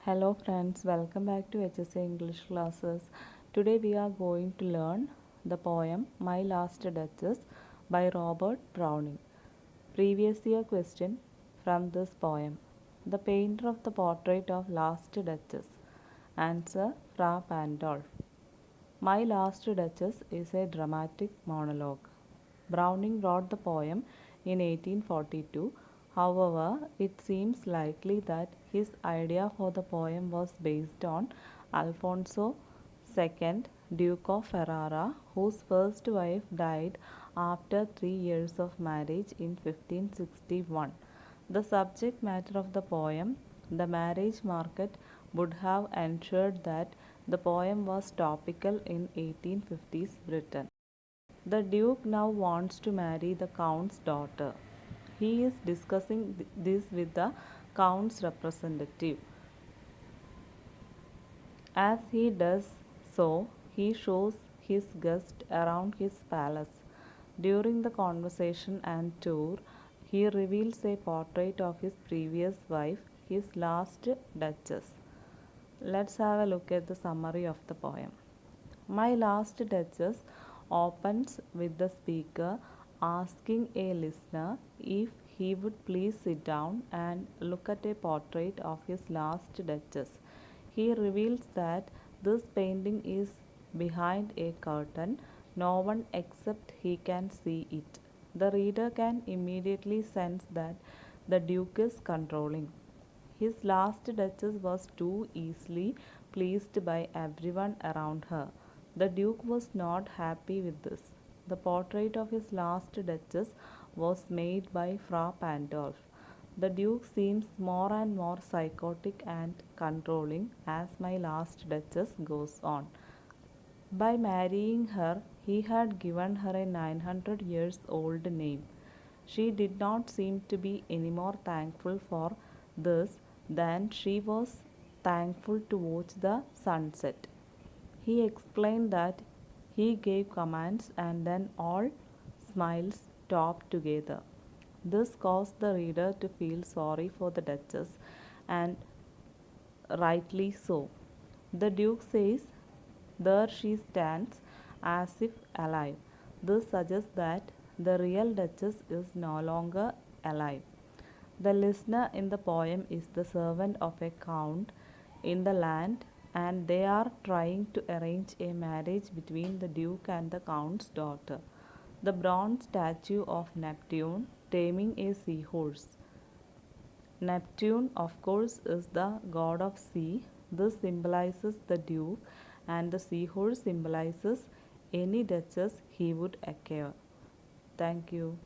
Hello friends, welcome back to HSA English classes. Today we are going to learn the poem My Last Duchess by Robert Browning. Previous year question from this poem. The painter of the portrait of Last Duchess. Answer Fra Pandolf. My Last Duchess is a dramatic monologue. Browning wrote the poem in 1842. However, it seems likely that his idea for the poem was based on Alfonso II, Duke of Ferrara, whose first wife died after 3 years of marriage in 1561. The subject matter of the poem, the marriage market, would have ensured that the poem was topical in 1850s Britain. The Duke now wants to marry the Count's daughter. He is discussing this with the Count's representative. As he does so, he shows his guest around his palace. During the conversation and tour, he reveals a portrait of his previous wife, his last duchess. Let's have a look at the summary of the poem. My Last Duchess opens with the speaker asking a listener if he would please sit down and look at a portrait of his last duchess. He reveals that this painting is behind a curtain. No one except he can see it. The reader can immediately sense that the Duke is controlling. His last duchess was too easily pleased by everyone around her. The Duke was not happy with this. The portrait of his last duchess was made by Fra Pandolf. The Duke seems more and more psychotic and controlling as my last duchess goes on. By marrying her, he had given her a 900 years old name. She did not seem to be any more thankful for this than she was thankful to watch the sunset. He explained that he gave commands and then all smiles stopped together. This caused the reader to feel sorry for the Duchess, and rightly so. The Duke says, there she stands as if alive. This suggests that the real Duchess is no longer alive. The listener in the poem is the servant of a count in the land, and they are trying to arrange a marriage between the Duke and the Count's daughter. The bronze statue of Neptune taming a seahorse. Neptune, of course, is the god of sea. This symbolizes the Duke, and the seahorse symbolizes any duchess he would acquire. Thank you.